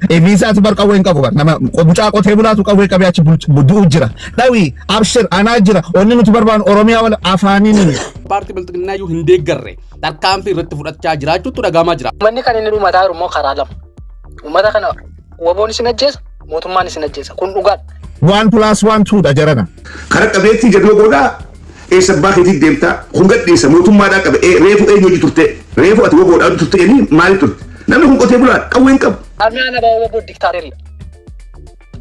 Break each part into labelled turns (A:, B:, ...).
A: visa ati barqa wen qabu bar nama buca qote bulatu qabu qabiyachi budu jira dawi abshir ana jira onni nuti barban oromiya wala afani ni
B: parti biltigna yu hinde garre tarkan fi rat fudacha jirachu tu daga ma jira
C: manni kan inni rumata rumo karalam umata kana waboni sinajjes motumman sinajjes kun dugat
A: 1 + 1 2 da jarana
D: karaka beti jadwa goda e sabba khiti demta hungadde sa motumma da qabe refu e nyoji turte refu ati goda turte ni mali turte namni kun qote bulat qawen qab
C: amana ba wabo dictatori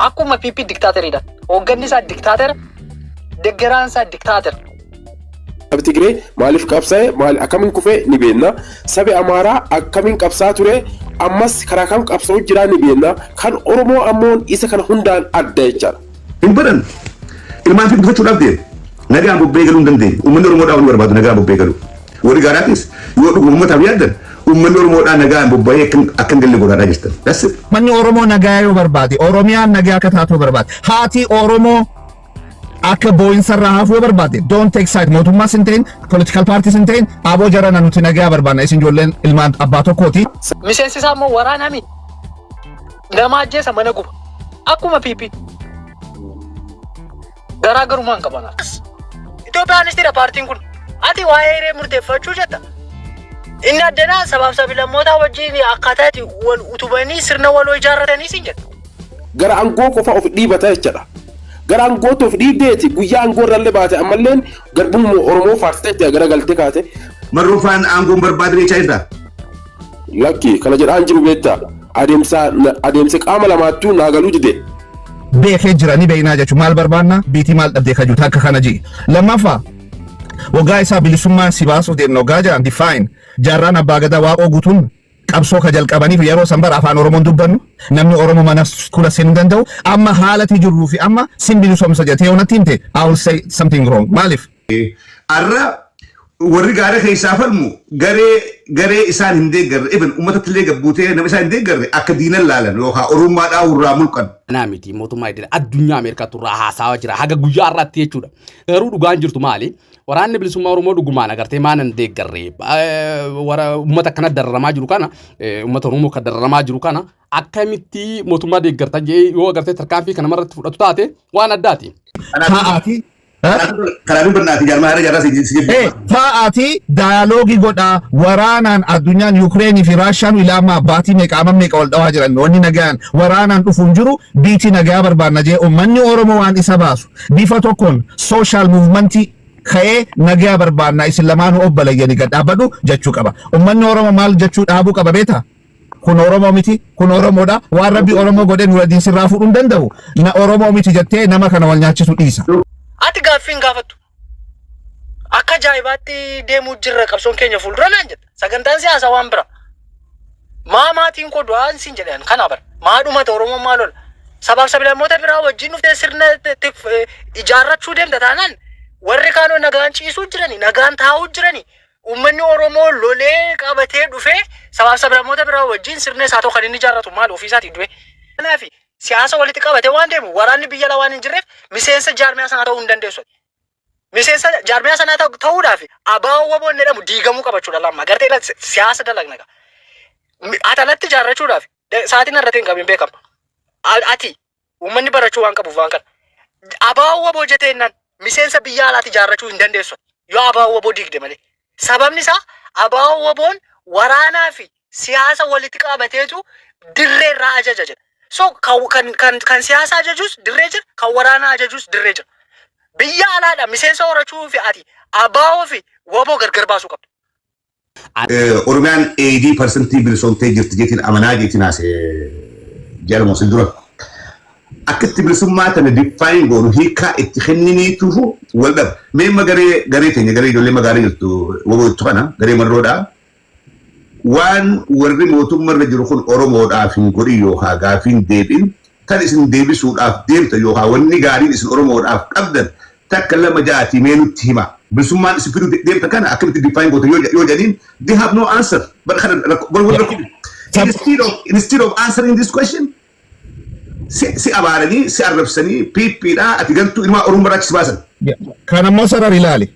C: akuma pipi dictatori da oganni sa dictator degeran sa dictator
E: abtigre malif qabsae mal akamin kufe ni benna sabe amara akamin qabsa ture ammas karakam qabso jira ni benna kan oromo amon isa kan hundan addecha
D: imbadan ilman fi butu dabde naga bu begalu ndande umman oromo da won warbadu naga bu begalu wori garatis yo du ummata biyadan umman oromo da naga bu baye akan gelle goda dajista das
A: manni oromo naga yo barbadi oromiya naga ka tato barbadi hati oromo akka boin sarra hafu barbadi don't take side motumma sintain political parties sintain abo jarana nuti naga barbana isin jollen ilman abbato koti
C: misensi samo warana mi namaje sa managu akuma pipi garagaruman kabana Ethiopian istira party kun ati waayere murteeffachuu jetta inni addana sabab sabilamoota wajjin akkataati wal utubanii sirna waloo ijaarratanii sin jedhu
E: gara angoo qofa of dhiibata jechuudha gara angoo of dhiibdeeti guyyaa angoo irralle baate ammalleen garbummo oromoo faarteetti gara galte kaate
D: marrufaan angoo barbaadne chaayida
E: lakki kana jedhaan jiru beetta adeemsa qaama lamaattuu naagaluu dide
A: beekee jirani beeyna jechu maal barbaanna biti maal dhabde kaju takka kana ji lamafa wagaa isa bilisummaa sibaasu deemno gaja define jarran abbagada waaqoo gutun qabsoo ka jalqabaniif yeroo sanbar afaan oromoon dubbannu namni oromo mana kula sen danda'u amma haalati jirru fi amma sin bilisomsa jete onatti himte I will say something wrong maalif
D: arra warri gaare keessa falmu garee isaan hinde garre ibn ummata tille gabbute nama isaan hinde garre akka diinan laalan yookaan orommaa dhaa urraa mulqan
B: namiti mootummaa idil addunyaa ameerikaa turraa haasawa jira haga guyyaa irratti jechuudha garuu dhugaan jirtu maali waraanni bilisummaa oromoo dhugumaan agartee maanan deeggarree wara ummata kana dararamaa jiru kana ummata oromoo kan dararamaa jiru kana akkamitti mootummaa deeggarta yoo agartee tarkaanfii kana marratti fudhatu taate waan addaati
A: haati
D: karamin barnaati jarmaara jarra si
A: taati dialogi goda waranan addunyaan Ukraine fi Russia ilama baati meeqama meeqa wal dhawaa jiran wonni nagaan waranan dhufuun jiru biti nagaa barbaanna jee ummanni oromoo waan isa baasu bifa tokkoon social movement ka'ee nagaa barbaanna isin lamaanuu obboleeyyanii gad dhaabbadhu jechuu qaba ummanni oromoo maal jechuu dhaabuu qaba beeta kun oromoo miti kun oromoodha waan rabbi oromoo godhe nura diinsirraa fuudhuu danda'u na oromoo miti jettee nama kana wal nyaachisu dhiisa
C: ati gaaffiin gaafatu akka jaayibaatti deemuu jirra qabsoon keenya fuuldura naan jedha sagantaan siyaasaa waan bira maatiin koo du'aan siin jedhan kana bara maadhumata oromoo maalola sabaaf sabilamoota biraa wajjin dhuftee sirna ijaarrachuu deemta taanaan warri kaanoo nagaan ciisuu jirani nagaan taa'uu jirani ummanni oromoo lolee qabatee dhufee sabaaf sabilamoota biraa wajjin sirna isaa tokko kan inni ijaarratu maal ofiisaatii du'e kanaafi siyaasa walitti qabatee waan deemu waraanni biyya lawaan hin jirreef miseensa jaarmiyaa sanaa ta'uu hin dandeessu. Miseensa jaarmiyaa sanaa ta'uudhaaf abaa'oo waboon jedhamu diigamuu qabachuudha lamma gartee siyaasa dalagna. Atalatti jaarrachuudhaaf sa'aatiin irratti hin qabin beekama. Ati uummanni barachuu waan qabuuf waan kana. Abaa'oo waboo jeteennaan miseensa biyya alaatti jaarrachuu hin dandeessu. Yoo abaa'oo waboo diigde malee. Sababni isaa abaa'oo waboon waraanaa fi siyaasa walitti qabateetu dirree irraa ajaja jedha. So kan siyaasa ajajus dirree jira kan waraana ajajus dirree jira biyya alaadha miseensa horachuu fi ati abaa'oo fi waboo gargar baasuu qabdu
D: oromiyaan 80% bilisomtee jirti jetiin amanaa jetiin as jalmo sindura akkatti bilisummaa tana define goonu hiika itti kenniniitufu waldab meemma garee teenya garee ijoollee magaalaa jirtu waboo itti kana garee marroodha waan warri mootummaa jiru kun oromoodhaaf hin godhi yookaan gaafiin deebiin kan isin deebisuudhaaf deemta yookaan wanni gaariin isin oromoodhaaf qabdan takka lama jaati mee nutti hima bilisummaan isin fiduu deemta kana akkamitti define gootu yoo jedhiin they have no answer but instead of answering this question si abaaranii si arrabsanii piippiidhaa ati galtuu ilmaa oromoo baraachis baasan
A: kan ammoo sarar ilaali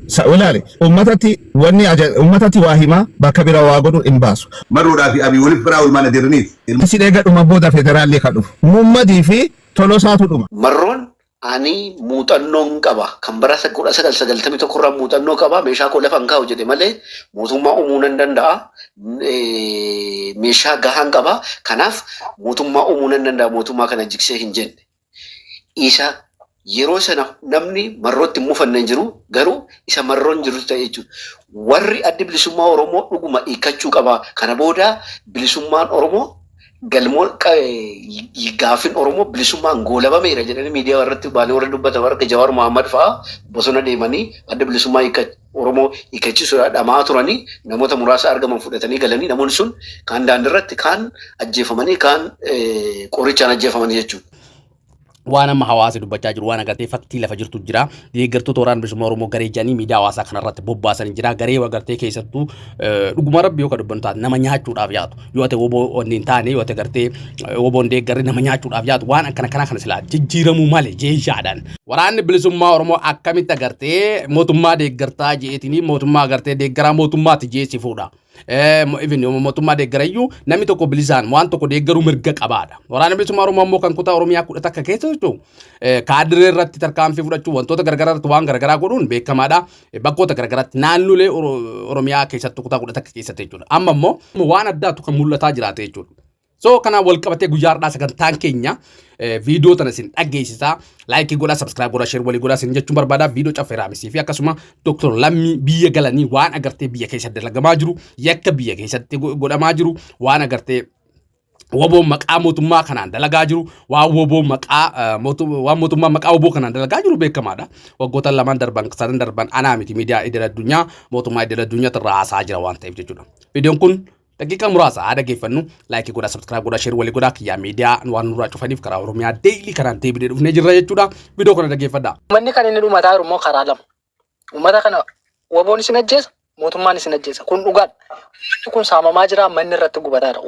A: Sa'ulaale ummatatti waa himaa bakka bira waa godhu hin baasu.
D: Maruudhaa fi abii waliif biraa ulmaana jiraniif.
A: Si dheega dhuma booda federaallee kan dhufu. Muummadii fi Tolosaatu dhuma.
F: Marroon ani muuxannoon qaba kan bara 1991 irraa muuxannoo qaba meeshaa koo lafa hin kaa'u jedhe malee mootummaa uumuu nan danda'a meeshaa gahaan qaba kanaaf mootummaa uumuu nan danda'a mootummaa kana jigsee hin jenne isa yeroo sana namni marrootti mufanne hin jiru garuu isa marroon jiru ta'e jechuudha warri addi bilisummaa Oromoo dhuguma hiikkachuu qaba kana booda bilisummaan Oromoo galmoo gaafin Oromoo bilisummaan goolabameera jedhanii miidiyaa irratti baanee warra dubbatan warra Jawaar Mohaammed fa'aa bosona deemanii adda bilisummaa Oromoo hiikkachiisuudhaan dhamaa turanii namoota muraasa argaman fudhatanii galanii namoonni sun kaan daandiirratti kaan ajjeefamanii kaan qorichaan ajjeefamanii jechuudha.
B: waan amma hawaasa dubbachaa jiru waan agartee faktii lafa jirtu jira deeggartoota waraana bilisummaa Oromoo garee jedhanii miidiyaa hawaasaa kanarratti bobbaasan jira garee agartee keessattuu dhuguma rabbi yoo kadubbantu taate nama nyaachuudhaaf yaatu yoo ta'e woboo onni hin taane yoo ta'e agartee woboon deeggarri nama nyaachuudhaaf yaatu waan akkana kana silaa jijjiiramuu malee jeeshaadhaan waraanni bilisummaa Oromoo akkamitti agartee mootummaa deeggartaa jeetini mootummaa agartee deeggaraa mootummaatti jeesi fuudha. Even mootummaa deeggarayyuu namni tokko bilisaan waan tokko deeggaruu mirga qabaadha. Waraana bilisummaa Oromoo ammoo kan kutaa Oromiyaa kudha takka keessa jechuun kaadiree irratti tarkaanfii fudhachuu wantoota garagaraatti waan garagaraa godhuun beekamaadha. Bakkoota garagaraatti naannolee Oromiyaa keessatti kutaa kudha takka keessatti jechuudha. Amma immoo waan addaatu kan mul'ataa jiraate jechuudha. So kana wal qabatee guyyaadhaa sagantaan keenya video tana sin dhageessisaa like godha subscribe godha share walii godha sin jechuun barbaada video caffeeraamisii fi akkasuma Dr. Lammii biyya galanii waan agartee biyya keessatti dalagamaa jiru yakka biyya keessatti godhamaa jiru waan agartee woboon maqaa mootummaa kanaan dalagaa jiru waan woboon maqaa mootummaa maqaa woboo kanaan dalagaa jiru beekamaadha waggoota lamaan darban sadan darban anaa miti miidiyaa idil addunyaa mootummaa idil addunyaa irraa haasaa jira waan ta'eef jechuudha videoon kun daqiiqa muraasa haada geeffannu like godha subscribe godha share walii godha kiyyaa miidiyaa waan nurraa cufaniif karaa Oromiyaa daily kanaan deebinee dhufnee jirra jechuudha video kana dhageeffadhaa.
C: Uummanni kan inni dhumataa jiru immoo karaa lama. Uummata kana woboon isin ajjeesa mootummaan isin ajjeesa kun dhugaadha. Uummanni kun saamamaa jira manni irratti gubataa jira.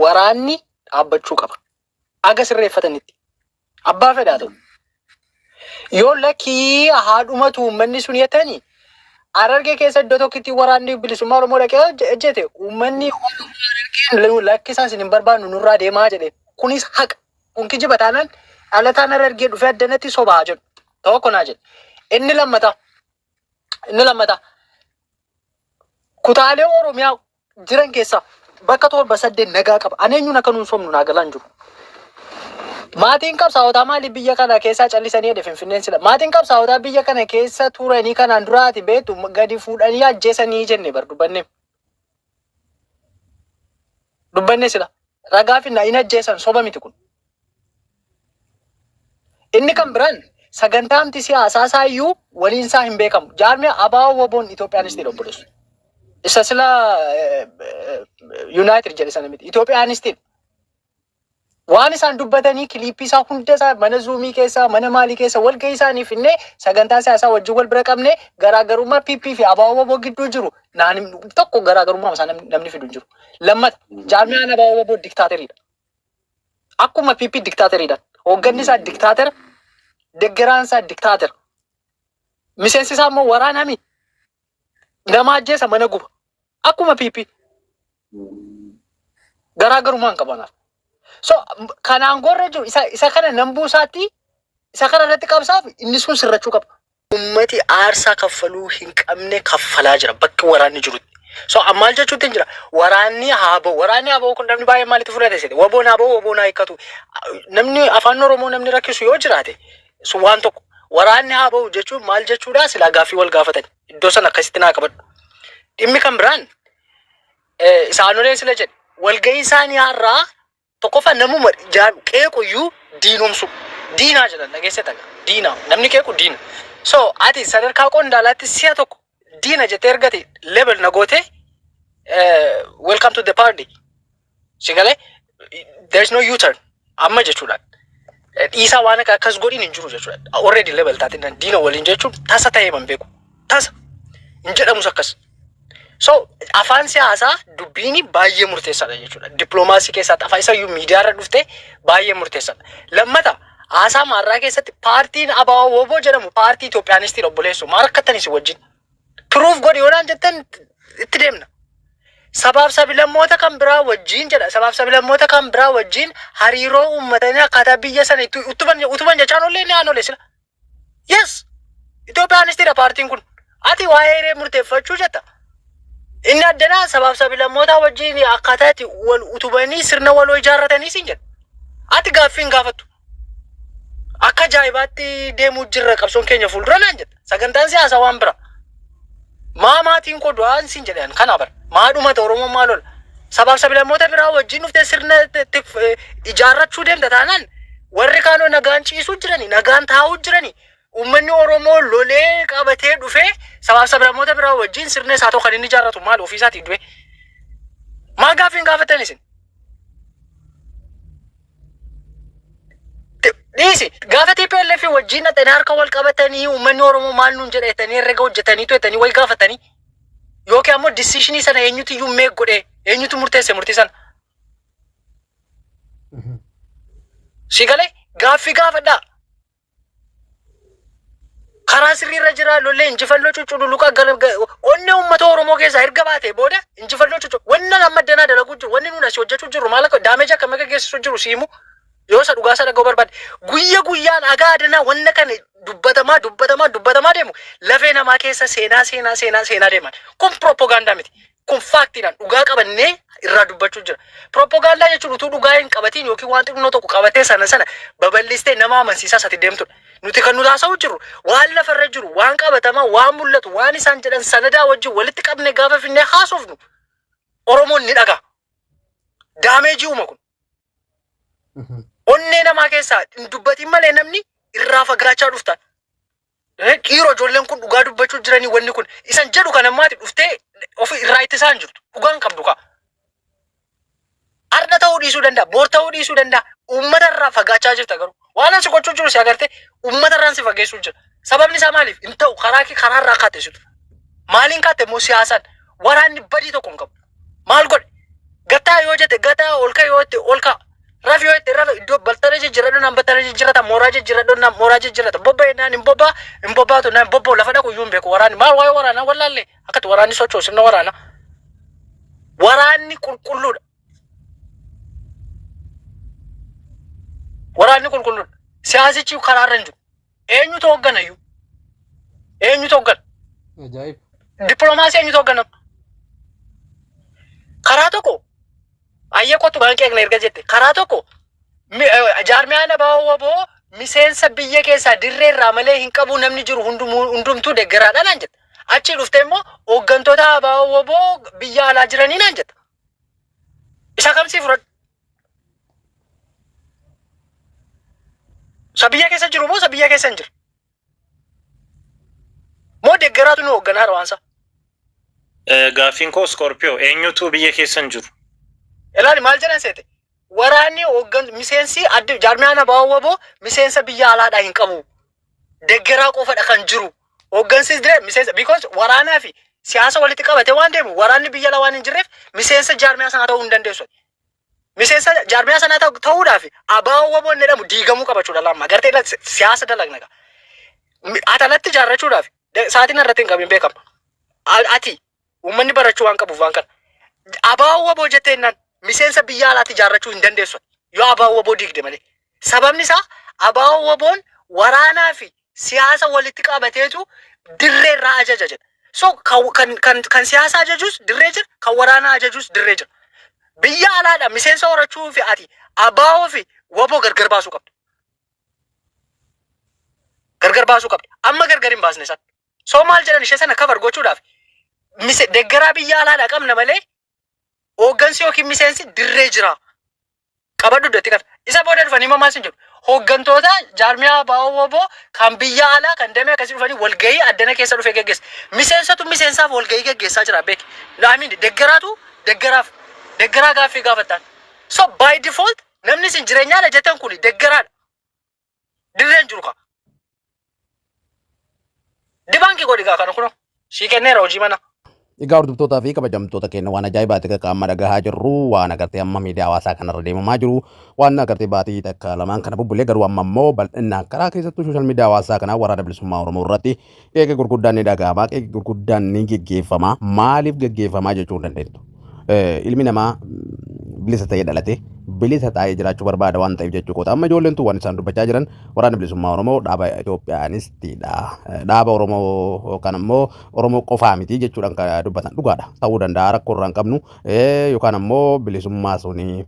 C: Waraanni dhaabbachuu qaba. Aga sirreeffatanitti. Abbaa fedhaa ta'u. Yoo lakkii haadhumatu uummanni sun yettanii Arargee keessa iddoo tokkotti waraanni bilisummaa Oromoo dhaqee ejjete uummanni lakkisaa isin hin barbaannu nurraa deemaa jedhe kunis haqa kun kijiba taanaan dhalataan Arargee dhufee addanatti sobaa jedhu tokko naa jedhe inni lammata kutaalee Oromiyaa jiran keessa bakka 7-8 nagaa qaba aneenyuun akka nuun somnu naa galaan jiru. Maatiin qabsaa'otaa maaliif biyya kana keessaa callisanii hedhe Finfinneen sila. Maatiin qabsaa'otaa biyya kana keessa turanii kanaan duraati beektu gadi fuudhanii ajjeesanii jenne bar dubbanne. Dubbanne sila. Ragaa fi hin ajjeesan soba miti kun. Inni kan biraan sagantaamti siyaasaa saayyuu waliin isaa hin beekamu. Jaarmiyaa Abaawo Woboon Itoophiyaanistii obboleessu. Isa sila United jedhe sana miti. Itoophiyaanistiidha. Waan isaan dubbatanii kiliippii isaa hunda isaa mana zuumii keessa mana maalii keessa wal gahii isaaniif illee sagantaa siyaasaa wajjin wal bira qabne garaagarummaa PP fi Abaawo Woboo gidduu jiru tokko garaagarummaa isaa namni fidu jiru. Lammata jaarmiyaan Abaawo Woboo diktaateriidha. Akkuma PP diktaateriidha. Hoogganni isaa diktaatera, deeggaraan isaa diktaatera. Miseensi isaa immoo waraanami nama ajjeesa mana guba. Akkuma PP garaagarummaa hin qabanaaf. So kanaan gorra jiru isa kana nambuu isaatti isa kana irratti qabsaaf inni sun sirrachuu qaba. Uummati aarsaa kaffaluu hin qabne kaffalaa jira bakki waraanni jirutti. So ammaal jechuutti jira waraanni haaboo kun namni baay'ee maalitti fudhate jedhe woboon hiikkatu namni afaan Oromoo namni rakkisu yoo jiraate sun waan tokko waraanni haaboo jechuun maal jechuudha silaa gaaffii wal gaafatan iddoo sana akkasitti naa qabadhu. Dhimmi kan biraan isaanolee sila jedhe walgahii isaanii har'aa tokkoffaa namuma qeequyyuu diinomsu diinaa jedhan dhageessata diinaa namni qeequ diina. So ati sadarkaa qondaalaatti si'a tokko diina jettee ergate level na goote welcome to the party. Sigalee there is no U-turn amma jechuudha. Dhiisaa waan akkas godhin hin jiru jechuudha. Already level taate diina waliin jechuun tasa ta'ee man beeku tasa hin jedhamus akkas. So afaan siyaasaa dubbiini baay'ee murteessaadha jechuudha. Dippiloomaasii keessatti afaan isaa miidiyaa irra dhufte baay'ee murteessaadha. Lammata Asa marraa keessatti paartiin abaa woboo jedhamu paartii Itoophiyaanistii obboleessu maal akkattanis wajjin. Proof godhi yoonaan jettan itti deemna. Sabab sabilammoota kan biraa wajjin jedha. Sabab sabilammoota kan biraa wajjin hariiroo uummatanii akkaataa biyya sana utuban jechaan ollee ni aanolee sila. Yes! Itoophiyaanistiidha paartiin kun. Ati waa'ee hiree murteeffachuu jetta. Inni addanaa sabab sabilammoota wajjin akkaataa itti wal utubanii sirna waloo ijaarratanii siin jedha. Ati gaaffiin gaafattu. Akka ajaa'ibaatti deemuu jirra qabsoon keenya fuuldura naan jedha. Sagantaan siyaasaa waan bira. Maatiin koo du'aan siin jedhan kana bara. Maadhumata Oromoo maalola. Sabab sabilammoota biraa wajjin dhuftee sirna ijaarrachuu deemta taanaan warri kaanoo nagaan ciisuu jirani, nagaan taa'uu jirani. Uummanni Oromoo lolee qabatee dhufee sabab sabilammoota biraa wajjin sirna isaa tokko kan inni ijaarratu maal ofiisaatii du'e. Maa gaaffiin gaafatan isin? Dhiisi gaafa TPLF wajjin dhaqanii harka wal qabatanii uummanni Oromoo maal nuun jedhatanii herrega hojjetanii to'atanii way gaafatanii yookiin ammoo decisionii sana eenyutu iyyuu meeq godhee eenyutu murteesse murtii sana. Si galee gaaffii gaafadhaa. Karaa sirriirra jira lollee injifannoo cucculuqaa onnee uummata Oromoo keessaa erga baatee booda injifannoo wanna amma danaa dalaguu jiru wanni nuun asii hojjechuu jirru maal akka daameeja akka meeqa geessisuu jiru siimu. Yoo sa dhugaa sana dhaga'uu barbaade guyyaan agaa adanaa wanna kana dubbatamaa deemu lafee namaa keessa seenaa deeman. Kun propagaandaa miti. Kun faaktiidhaan dhugaa qabannee irraa dubbachuu jira. Propagaandaa jechuun utuu dhugaa hin qabatiin yookiin waan xiqqoo tokko qabatee sana babal'istee nama amansiisaa sati deemtudha. Nuti kan nuti haasa'uu jirru waan lafarra jiru waan qabatamaa waan mul'atu waan isaan jedhan sanadaa wajjin walitti qabne gaafa finnee haasofnu Oromoon ni dhagaa. Daameejii uuma kun. Onnee namaa keessaa hin dubbatiin malee namni irraa fagaachaa dhuftaan. Dhiiroo ijoolleen kun dhugaa dubbachuu jiranii wanni kun isan jedhu kan ammaati dhuftee ofii irraa ittisaa hin jirtu. Dhugaan qabdu kaa. Arda ta'uu dhiisuu danda'a, boor ta'uu dhiisuu danda'a. Uummata irraa fagaachaa jirta garuu. Waan ansi gochuu jiru si agartee uummata irraan si fageessuu jira. Sababni isaa maaliif? Hin ta'u karaa irraa kaatteessitu. Maaliin kaatte immoo siyaasaan waraanni badii tokko hin qabu. Maal godhe? Gataa yoo jette gataa ol ka'e yoo jette ol ka'a. Rafi yoo jette rafi iddoo baltara jijjiirradhu naan baltara jijjiirrata mooraa jijjiirradhu naan mooraa jijjiirrata bobba'e naan hin bobbaatu naan bobba'u lafa dhaqu iyyuu hin beeku waraanni maal waa'ee waraanaa wallaallee akkati waraanni socho'u sirna waraanaa. Waraanni qulqulluudha. Waraanni qulqulluudha. Siyaasichi karaarra hin jiru. Eenyutu hooggana iyyuu? Eenyutu hooggana?
B: Ajaa'ib.
C: Dippiloomaasii eenyutu hooggana? Karaa tokko ayya kottu baankii eegna erga jette karaa tokko jaarmiyaan abaa woboo miseensa biyya keessaa dirree irraa malee hin qabu namni jiru hundumtuu deggaraadha naan jette. Achi dhuftee immoo hooggantoota abaa woboo biyya alaa jiranii naan jette. Isa kamsii fudhadhu? Isa biyya keessa jiru moo isa biyya keessa hin jiru? Moo deggaraatu nu hoogganaa rawaansa?
G: Gaaffiin koo Scorpio eenyutu biyya keessa hin jiru?
C: Ilaali maal jedhan seete? Waraanni hooggantu miseensi adda jaarmiyaan abaa woboo miseensa biyya alaadhaa hin qabu. Deggeraa qofadha kan jiru. Hooggansis diree miseensa because waraanaa fi siyaasa walitti qabate waan deemu waraanni biyya alaa waan hin jirreef miseensa jaarmiyaa sanaa ta'uu hin dandeessu. Miseensa jaarmiyaa sanaa ta'uudhaaf abaa woboo inni jedhamu diigamuu qabachuudha lamma. Gartee siyaasa dalagna. Atalatti ijaarrachuudhaaf sa'aatiin irratti hin qabin beekama. Ati uummanni barachuu waan qabuuf waan kana. Abaa woboo jetteennaan miseensa biyya alaatti ijaarrachuu hin dandeessu. Yoo abaa woboo diigde malee. Sababni isaa abaa woboon waraanaa fi siyaasa walitti qabateetu dirree irraa ajaja jedha. So kan siyaasa ajajus dirree jira, kan waraanaa ajajus dirree jira. Biyya alaadha miseensa horachuu fi ati abaa fi woboo gargar baasuu qabdu. Gargar baasuu qabdu. Amma gargar hin baasne san. So maal jedhan ishee sana cover gochuudhaaf deggeraa biyya alaadha qabna malee hooggansi yookiin miseensi dirree jira. Qabadhu iddootti kana. Isa booda dhufanii maal sin jedhu. Hooggantoota jaarmiyaa abaa woboo kan biyya alaa kan damee akkasii dhufanii walgahii addana keessa dhufee geggeessa. Miseensatu miseensaaf walgahii geggeessaa jira beeki. Laamiin deggeraa gaaffii gaafattaan. So by default namni sin jireenyaadha jettan kun deggeraadha. Dirreen jiru kaa. Dibaankii godhi gaa kana kunoo. Shii kenneera hojii mana.
B: Egaa hordoftoota fi kabajamtoota keenya waan ajaa'ibaati akka amma dhagahaa jirru waan agartee amma miidiyaa hawaasaa kanarra deemamaa jiru waan agartee baatii takka lamaan kana bubbulee garuu amma immoo bal'inaan karaa keessattuu sooshaal miidiyaa hawaasaa kanaa waraana bilisummaa Oromoo irratti qeeqa gurguddaan ni dhaga'ama qeeqa gurguddaan ni geggeeffama maaliif geggeeffamaa jechuu dandeettu. Ilmi namaa bilisa ta'ee dhalate bilisa ta'ee jiraachuu barbaada waan ta'eef jechuu koota amma ijoolleen waan isaan dubbachaa jiran waraana bilisummaa Oromoo dhaaba Itoophiyaanistiidha. Dhaaba Oromoo kan immoo Oromoo qofaa miti jechuudhaan kan dubbatan dhugaadha. Ta'uu danda'a rakkoo irraa hin qabnu yookaan immoo bilisummaa suni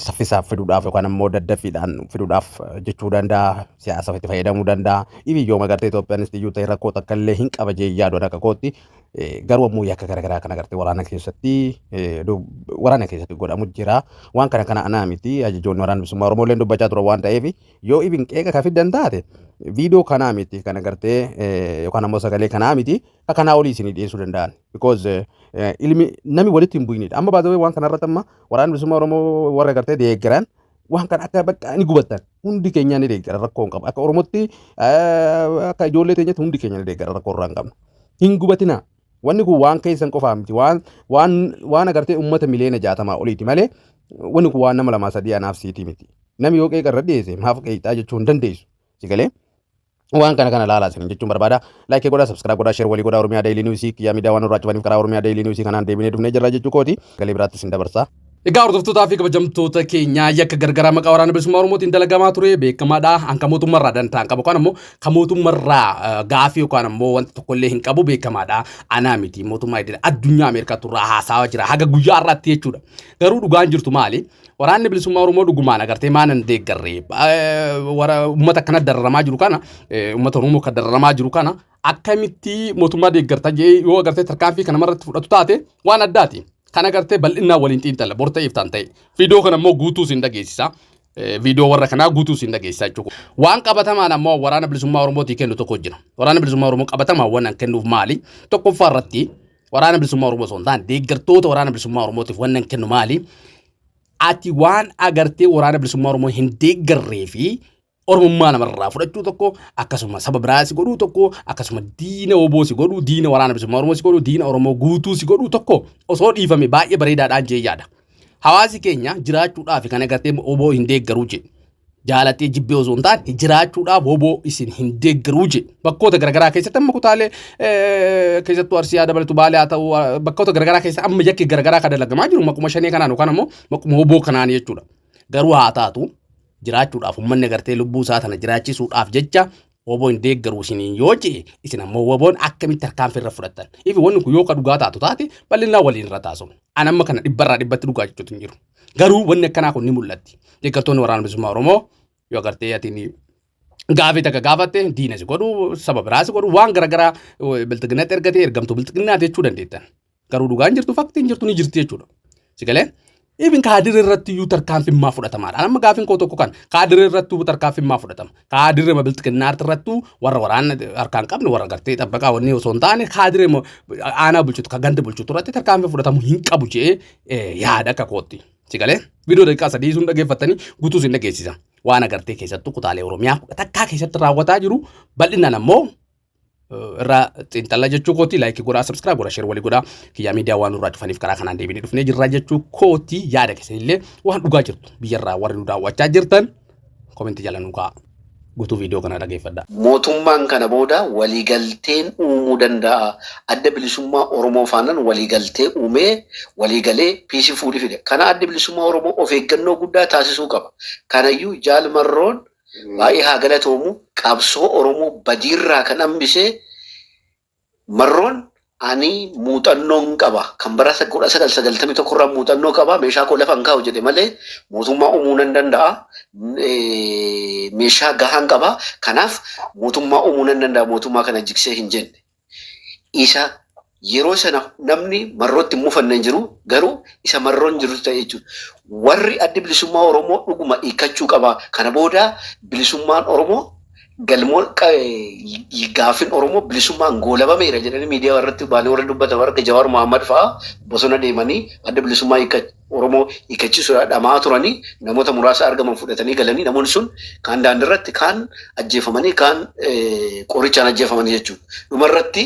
B: saffisaaf fiduudhaaf yookaan immoo daddaffiidhaan fiduudhaaf jechuu danda'a. Siyaasaaf itti fayyadamuu danda'a. Ibiyyooma gartee Itoophiyaanisti iyyuu ta'e rakkoo takka illee hin qaba jee yaadu akka kootti. Garuu ammoo yakka garaagaraa kan agartee waraana keessatti godhamu jira. Waan kana anaa miti ajajoonni waraana bilisummaa Oromoo illee dubbachaa turan waan ta'eef yoo ibin qeeqa ka fiddan taate viidiyoo kanaa miti kan agartee yookaan ammoo sagalee kanaa miti kanaa olii isinii dhiyeessuu danda'an. Because ilmi nami walitti hin bu'inidha. Amma baatawee waan kanarratti amma waraana bilisummaa Oromoo warra agartee deeggaran waan kan akka bakka ni gubattan hundi keenya ni deeggaran rakkoo hin qabu. Akka Oromootti akka ijoollee teenyatti hundi keenya ni deeggaran rakkoo irraa hin qabnu. Hin gubatina. Wanni kun waan keessan qofaa miti waan agartee uummata miliyoona 60 oliiti malee wanni kun waan nama 2-3 anaaf siitii miti. Nami yoo qeeqa irra dhiyeesse maaf qeeqxaa jechuu hin dandeessu. Sigalee waan kana laalaa isin jechuun barbaada. Laayikii godhaa, sabskiraayib godhaa, sheer walii godhaa. Oromiyaa Daily News kiyyaa miidiyaa waan irraa cufaniif karaa Oromiyaa Daily News kanaan deebinee dhufnee jirra jechuu kooti. Galee biraatti isin dabarsaa. Egaa hordoftoota fi kabajamtoota keenya yakka gargaraa maqaa waraana bilisummaa Oromootiin dalagamaa ture beekamaadha. Hanka mootummaarraa dantaan qabu yookaan ammoo kan mootummaarraa gaafii yookaan ammoo wanta tokkollee hin qabu beekamaadha. Anaa miti mootummaa addunyaa Ameerikaatu irraa haasawaa jira haga guyyaa irraatti jechuudha. Garuu dhugaan jirtu maali? Waraanni bilisummaa Oromoo dhugumaan agartee maanan deeggarree uummata akkana dararamaa jiru kana uummata Oromoo kan dararamaa jiru kana akkamitti mootummaa deeggarta jee yoo agartee tarkaanfii kana marratti fudhatu taate waan addaati. Kan agartee bal'inaa waliin xiinxalla borta iftaan ta'e viidiyoo kana ammoo guutuu sin dhageessisa. Viidiyoo warra kanaa guutuu sin dhageessisa jechuudha. Waan qabatamaan ammoo waraana bilisummaa Oromootii kennu tokko jira. Waraana bilisummaa Oromoo qabatamaan waan kennuuf maali? Tokkoffaa irratti waraana bilisummaa Oromoo osoo hin taane deeggartoota waraana bilisummaa Oromootiif waan kennu maali? Ati waan agartee waraana bilisummaa Oromoo hin deeggarree fi Oromummaa namarraa fudhachuu tokko akkasuma saba biraa si godhuu tokko akkasuma diina oboo si godhuu diina waraana bilisummaa Oromoo si godhuu diina Oromoo guutuu si godhuu tokko osoo dhiifame baay'ee bareedaadhaan jee yaada. Hawaasi keenya jiraachuudhaaf kan agartee oboo hin deeggaruu jedhe. Jaalatee jibbee osoo hin taane jiraachuudhaaf oboo isin hin deeggaruu jedhe. Bakkoota garaagaraa keessatti amma kutaalee keessattuu Arsii dabalatu Baalee haa ta'u bakkoota garaagaraa keessa amma yakki garaagaraa kan dalagamaa jiru maquma shanee kanaan yookaan ammoo maquma oboo kanaan jechuudha. Garuu haa taatu jiraachuudhaaf uummanni agartee lubbuu isaa tana jiraachisuudhaaf jecha oboo hin deeggaruu isiniin yoo jee isin ammoo oboon akkamitti tarkaanfii irra fudhattan. Ifi wanni kun yoo ka dhugaa taatu taate bal'inaa waliin irra taasifnu. An amma kana 100% dhugaa jechuutu hin jiru. Garuu wanni akkanaa kun ni mul'atti. Deeggartoonni waraana bilisummaa Oromoo yoo agartee atiin gaafii takka gaafatte diina si godhu saba biraa si godhu waan garaagaraa biltiginatti ergatee ergamtuu biltiginaati jechuu dandeettan. Garuu dhugaan jirtu faktiin jirtu ni jirti jechuudha. Sigalee Even kaadirri irratti iyyuu tarkaanfimmaa fudhatamaadha. Amma gaafiin koo tokko kan kaadirri irratti tarkaanfimmaa fudhatama. Kaadirri biltiginnaatti irratti warra waraana harkaan qabne warra gartee xabbaqaa wanni osoo hin taane kaadirri aanaa bulchutu kan ganda bulchutu irratti tarkaanfii fudhatamu hin qabu jedhee yaada akka kootti. Sigalee viidiyoo daqiiqaa 3 sun dhageeffatanii guutuu sin dhageessisa. Waan agartee keessattuu kutaalee Oromiyaa takkaa keessatti raawwataa jiru bal'inaan ammoo irraa xiinxalla jechuu kooti laayikii godhaa sabskiraayib godhaa sheer walii godhaa kiyyaa miidiyaa waan nurraa dhufaniif karaa kanaan deebinee dhufnee jirraa jechuu kooti yaada keessanillee waan dhugaa jirtu biyyarraa warri nu daawwachaa jirtan komentii jala nu kaa'aa guutuu viidiyoo kana dhageeffadhaa.
F: Mootummaan kana booda waliigalteen uumuu danda'a. Adda bilisummaa Oromoo faanaan waliigaltee uumee waliigalee piisii fuudhii fide. Kana adda bilisummaa Oromoo of eeggannoo guddaa taasisuu qaba. Kanayyuu jaalmarroon baay'ee haa galatoomu qabsoo Oromoo badiirraa kan hambisee marroon ani muuxannoon qaba kan bara 1991 irraa muuxannoo qaba meeshaa koo lafa hin kaa'u jedhe malee mootummaa uumuu nan danda'a meeshaa gahaan qaba kanaaf mootummaa uumuu nan danda'a mootummaa kana jigsee hin jenne isa yeroo sana namni marrootti mufanne hin jiru garuu isa marroon jiru ta'e jechuudha. Warri adda bilisummaa Oromoo dhuguma hiikkachuu qaba. Kana booda bilisummaan Oromoo galmoo gaafin Oromoo bilisummaan goolabameera jedhanii miidiyaa irratti baanee warra dubbatan warra Jawaar Mohaammed fa'aa bosona deemanii adda bilisummaa Oromoo hiikkachisuudhaan dhamaa turanii namoota muraasa argaman fudhatanii galanii namoonni sun kaan daandiirratti kaan ajjeefamanii kaan qorichaan ajjeefamanii jechuudha. Dhumarratti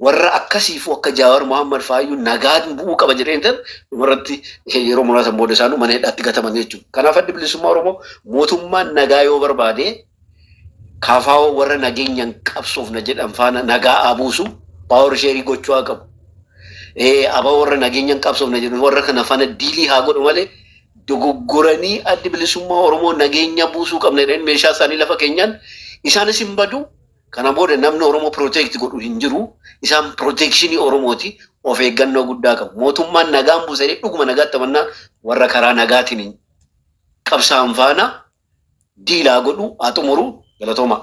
F: warra akkasiifu akka Jawaar Mohaammed faayyuu nagaan bu'uu qaba jedheen tan dhumarratti yeroo muraasa booda isaanuu mana hidhaatti gataman jechuudha. Kanaaf addi bilisummaa Oromoo mootummaan nagaa yoo barbaade kaafaawoo warra nageenyaan qabsoofna jedhan faana nagaa abuusu paawar sheerii gochuu haa qabu. Abaa warra nageenyaan qabsoofna jedhan warra kana faana diilii haa godhu malee dogoggoranii addi bilisummaa Oromoo nageenya buusuu qabna jedhanii meeshaa isaanii lafa keenyaan isaanis hin badu. Kana booda namni Oromoo protect godhu hin jiru. Isaan protectionii Oromooti of eeggannoo guddaa qabu. Mootummaan nagaan buusee dhuguma nagaatti amannaa warra karaa nagaatiin qabsaan faana diilaa godhu haa xumuru galatooma.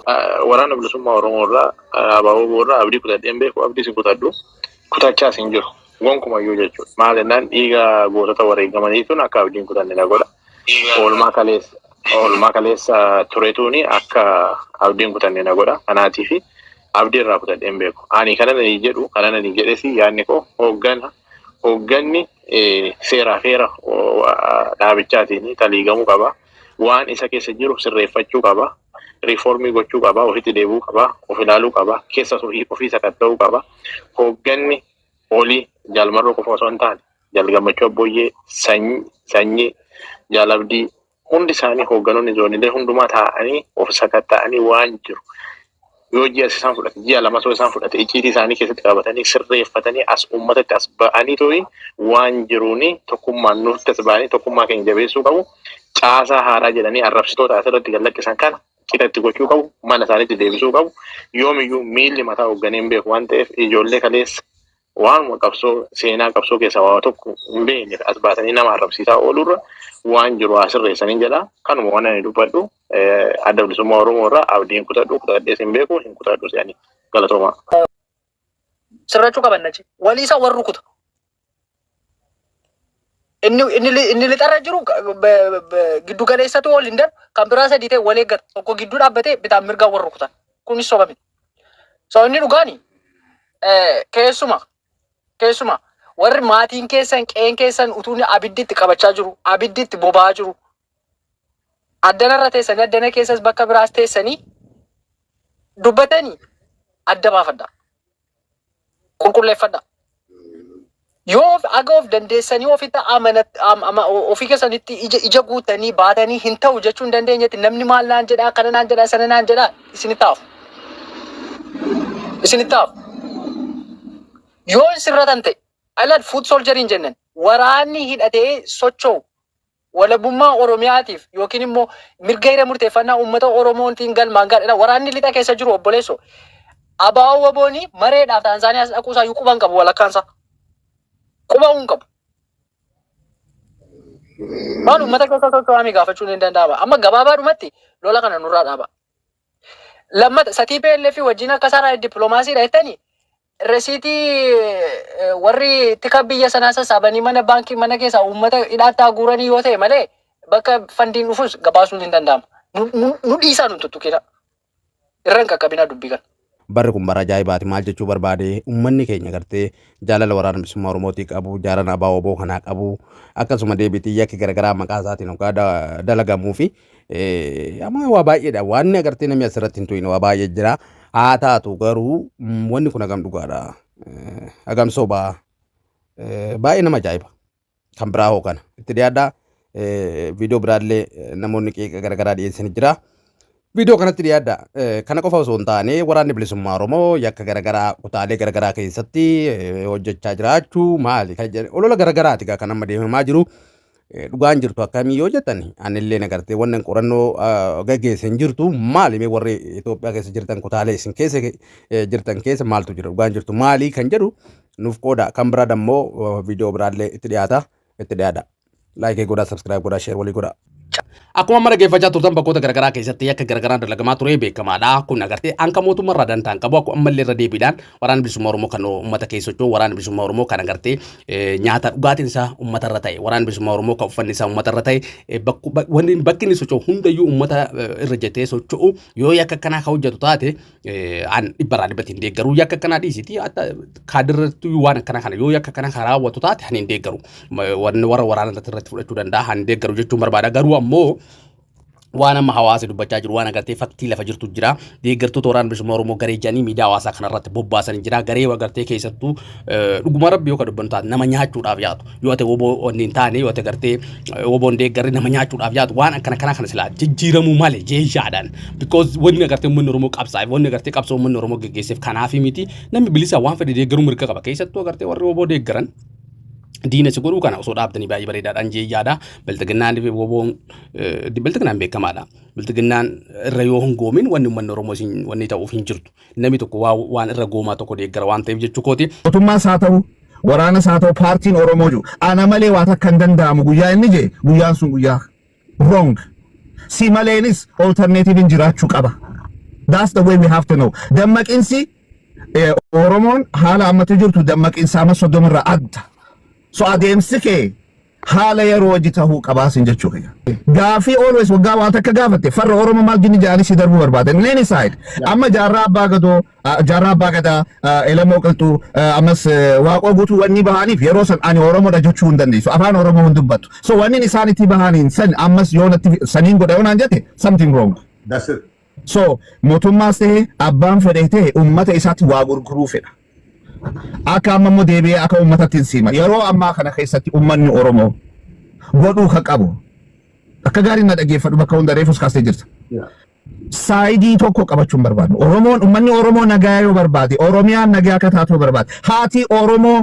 G: Waraana bilisummaa Oromoo irraa abaaboo irraa abdii kutadheen beeku abdii si kutadhu kutachaas hin jiru. Gonkumayyuu jechuudha. Maal jennaan dhiiga gootota wareegamaniituun akka abdiin kutanne na godha. Oolmaa kaleessa turetuuni akka abdiin kutanne na godha. Kanaatiifi abdii irraa kutadheen beeku. Ani kanana ni jedhu kanana ni jedhesi yaadni koo hoogganni seeraa dhaabichaatiin taliigamuu qaba. Waan isa keessa jiru sirreeffachuu qaba. Riiformii gochuu qaba. Ofitti deebi'uu qaba. Of ilaaluu qaba. Keessa ofii sakatta'uu qaba. Hoogganni olii jaalmarroo qofa osoo hin taane jalgammachuu abbooyyee sanyii jaalabdii hundi isaanii hoogganoonni zoonilee hundumaa taa'anii of sakatta'anii waan jiru yoo ji'a isaan fudhate ji'a lama soo isaan fudhate icciitii isaanii keessatti qabatanii sirreeffatanii as uummatatti as ba'anii too'i waan jiruuni tokkummaan nutti as ba'anii tokkummaa keenya jabeessuu qabu caasaa haaraa jedhanii arrabsitoota asirratti gallakkisan kana qixatti gochuu qabu mana isaaniitti deebisuu qabu yoomiyyuu miilli mataa hoogganeen beeku waan ta'eef ijoollee kaleessa waan qabsoo seenaa qabsoo keessa waa tokko hin beekne as baasanii nama arrabsiisaa oolurra waan jiru asirreessanii jedha kanuma waan ani dubbadhu adda bilisummaa Oromoo irraa abdiin kutadhees hin beeku hin kutadhu se'anii galatooma.
C: Sirrachuu qaban nachi walii isaa warri kuta. Inni lixarra jiru giddu galeessatu waliin darbu kan biraa sadii ta'e wal eeggata tokko gidduu dhaabbatee bitaan mirgaa warri kutan kunis soba miti. So inni dhugaani keessuma warri maatiin keessan qeen keessan utuun abidditti qabachaa jiru abidditti boba'aa jiru addanarra teessanii addana keessas bakka biraas teessanii dubbatanii adda baafadha qulqulleeffadha yoo aga of dandeessanii ofitti ofii keessanitti ija guutanii baatanii hin ta'u jechuu hin dandeenyetti namni maal naan jedhaa kana naan jedhaa sana naan jedhaa isinitti taafu yoo sirratan ta'e alat food soldieriin jennan waraanni hidhatee socho'u walabummaa Oromiyaatiif yookiin immoo mirga hira murteeffannaa uummata Oromootiin galmaan gaadha waraanni lixa keessa jiru obboleesso abaa'oo waboonii mareedhaaf Taanzaaniyaas dhaquusaa iyyuu quban qabu walakkaansa quba hin qabu. Maal uummata keessa socho'amii gaafachuun hin danda'ama amma gabaabaadhumatti lola kana nurraa dhaaba. Lammata satii PLF wajjin akka sarara dippiloomaasiidha jettanii resiitii warri tika biyya sanaa sassaabanii mana baankii mana keessa uummata hidhaattaa guuranii yoo ta'e malee bakka fandiin dhufus gabaasuun hin danda'ama. Nu dhiisaa nu tuttuqina. Irra hin qaqqabina dubbii kana.
B: Barri kun bara ajaa'ibaati maal jechuu barbaade uummanni keenya gartee jaalala waraana bilisummaa Oromootii qabu jaalala abaaboo kanaa qabu akkasuma deebiitii yakki garaagaraa maqaa isaatiin hoggaa dalagamuu fi amma waa baay'eedha waan agartee namni asirratti hin tu'in waa baay'ee jira haa taatu garuu wanni kun hagam dhugaadha hagam sobaa baay'ee nama ajaa'iba kan biraa hoo kana itti dhiyaadhaa viidiyoo biraallee namoonni qeeqa garaagaraa dhiyeessanii jira. Video kanatti dhiyaadha. Kana qofa osoo hin taane waraanni bilisummaa Oromoo yakka garaagaraa kutaalee garaagaraa keessatti hojjechaa jiraachuu maali kan jedhu olola garaagaraati kan amma deemamaa jiru dhugaan jirtu akkamii yoo jettan anillee nagartee wannan qorannoo gaggeessan jirtu maali mee warri Itoophiyaa keessa jirtan kutaalee isin keessa jirtan keessa maaltu jira dhugaan jirtu maali kan jedhu nuuf qooda kan biraa dammoo video biraallee itti dhiyaadha. Like godhaa subscribe godhaa share walii godhaa. Akkuma mana geeffachaa turtan bakkoota garaagaraa keessatti yakka garaagaraa dalagamaa ture beekamaadha. Kun agartee hanqa mootummaa dantaan qabu akkuma ammallee irra deebiidhaan waraana bilisummaa Oromoo kan uummata keessa socho'u waraana bilisummaa Oromoo kan agartee nyaata dhugaatiin isaa uummata irra ta'e waraana bilisummaa Oromoo kan uffanni isaa uummata irra ta'e bakki inni socho'u hundayyuu uummata irra jetee socho'u yoo yakka kanaa kan hojjetu taate an dhibbarraa dhibbatti hin deeggaru yakka kanaa dhiisiti kaadirratti waan akkana kana yoo yakka kana raawwatu taate han hin deeggaru warra waraana irratti fudhachuu danda'a han deeggaru jechuun barbaada garuu ammoo waan amma hawaasa dubbachaa jiru waan agartee faktii lafa jirtu jira deeggartoota waraana bilisummaa Oromoo garee janii miidiyaa hawaasaa kanarratti bobbaasan jira garee agartee keessattuu dhuguma rabbi yoo ka dubbannu taate nama nyaachuudhaaf yaatu yoo ta'e woboo onni hin taane yoo ta'e agartee woboon deeggarri nama nyaachuudhaaf yaatu waan akkana kana silaa jijjiiramuu malee jeeshaadhaan because wanni agartee uummanni Oromoo qabsaa'e wanni agartee qabsoo uummanni Oromoo geggeesseef kanaaf miti namni bilisa waan fedhe deeggaruu mirga qaba keessattuu agartee warri woboo deeggaran diina si godhuu kana osoo dhaabdanii baay'ee bareedaadhaan jeeyyaadha biltiginnaan woboon biltiginnaan beekamaadha biltiginnaan irra yoo hin goomin wanni uummanni Oromoo wanni ta'uuf hin jirtu namni tokko waan irra goomaa tokko deeggara waan ta'eef jechuu kooti.
A: Mootummaas haa ta'u waraanas haa ta'u paartiin Oromoo jiru ana malee waan akka hin danda'amu guyyaa inni jee guyyaan sun guyyaa wrong si maleenis alternative jiraachuu qaba. That's the way we have to know. Dammaqinsi Oromoon haala ammatti jirtu dammaqinsa amma soddomirraa adda. So adeemsi kee haala yeroo hojii ta'uu qabaasin jechuu kee. Gaafii always waggaa waan takka gaafatte farra Oromoo maal jinni jaanii si darbuu barbaadan. Leeni side amma jaarraa abbaa gadoo jaarraa abbaa gadaa elamoo qilxuu ammas waaqoo guutuu wanni bahaniif yeroo san ani Oromoodha jechuu hin dandeessu afaan Oromoo hin dubbattu. So wanni isaan itti bahaniin san ammas yoo natti saniin godha yoo naan jette something wrong.
D: That's it.
A: So mootummaas ta'e abbaan fedhe ta'e uummata isaatti waa gurguruu fedha. Akka amma immoo deebi'ee akka uummatatti siima yeroo ammaa kana keessatti uummanni Oromoo godhuu ka qabu akka gaarii na dhageeffadhu bakka hunda reefus kaastee jirta. Saayidii tokko qabachuun barbaadu Oromoon uummanni Oromoo nagaa yoo barbaade Oromiyaan nagaa akka taatu yoo barbaade haati Oromoo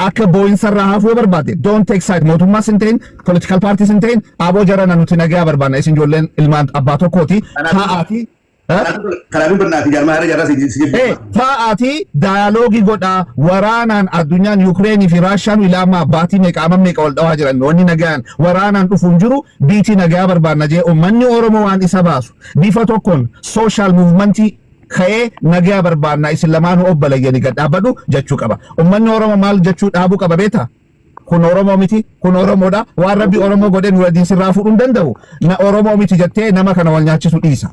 A: akka boo'insarraa hafuu yoo barbaade don't take side mootummaas hin ta'in political parties hin ta'in aboo jarana nuti nagaa barbaadna isin ijoolleen ilmaan abbaa tokkooti haati.
D: Karaabin barnaati jaarmaa haala jaarraa si
A: taa'aati daayaloogii godhaa waraanaan addunyaan Yuukireenii fi Raashiyaan ilaamaa baatii meeqa amma meeqa wal dhawaa jiran wanni nagaan waraanaan dhufuun jiru biitii nagaa barbaadna jee uummanni Oromoo waan isa baasu bifa tokkoon social movementii ka'ee nagaa barbaadna isin lamaanuu obbalayyanii gad dhaabbadhu jechuu qaba. Uummanni Oromoo maal jechuu dhaabuu qaba beektaa? Kun Oromoo miti kun Oromoodha waan rabbi Oromoo godhee nu wajjin sirraa fuudhuu danda'u na Oromoo miti jettee nama kana wal nyaachisu dhiisa.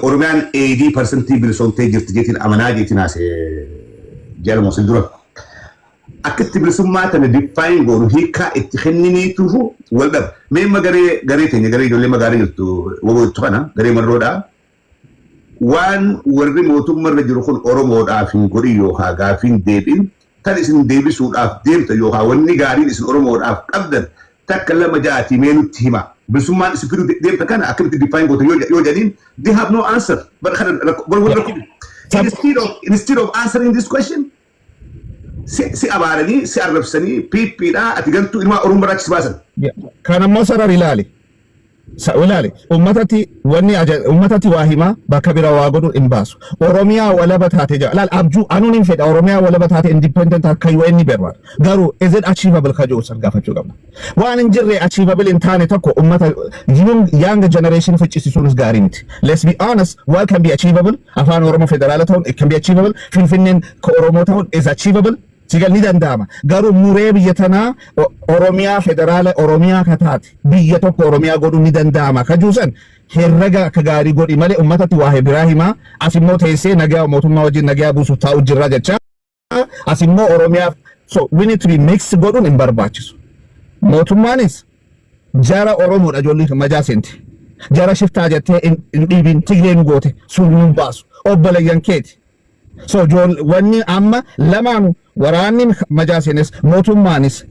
D: Oromiyaan 80% bilisoomtee jirti jetiin amanaa jetiin haasee jaalmoo sin dura. Akkatti bilisummaa tana diffaayin goonu hiikaa itti kenniniituufu wal dhaba. Meemma garee keenya garee ijoollee magaalaa jirtu wabootu kana garee marroodhaa. Waan warri mootummaarra jiru kun Oromoodhaaf hin godhin yookaan gaafiin deebiin kan isin deebisuudhaaf deemta yookaan wanni gaariin isin Oromoodhaaf qabdan takka lama ja'atii mee nutti hima. Bilisummaan isin fiduu deemta kana akkamitti diffaayin gootu yoo jedhiin they have no answer. But instead of answering this question si abaaranii si arrabsanii piippiidhaa ati galtuu ilmaa Oromoo baraachis baasan.
A: Kan ammoo sarar ilaali. Ilaali ummatatti waa himaa bakka bira waa godhu hin baasu. Oromiyaa walaba taate jira. Ilaali abjuu anuun hin fedha Oromiyaa walaba taate independent akka yoo inni barbaadu. Garuu is it achievable ka jiru san gaafachuu qabna. Waan hin jirre achievable hin taane tokko ummata young generation ficcisiisuunis gaarii miti. Let's be honest, what can be achievable? Afaan Oromoo federaala ta'uun it can be achievable. Finfinneen ka Oromoo ta'uun is achievable. Sigal ni danda'ama. Garuu muree biyya tanaa Oromiyaa federaala Oromiyaa ka taate biyya tokko Oromiyaa godhuu ni danda'ama. Ka juusan herrega akka gaarii godhi malee uummatatti waa biraa himaa as immoo teessee nagaa mootummaa wajjin nagaa buusuuf taa'u jirra jecha as immoo Oromiyaa so we need to be mixed godhuun hin barbaachisu. Mootummaanis jara Oromoodha ijoollee majaa seenti. Jara shiftaa jettee hin dhiibin Tigreen goote sun hin baasu obboleeyyan keeti. So wanni amma lamaanu waraanni majaasenes mootummaanis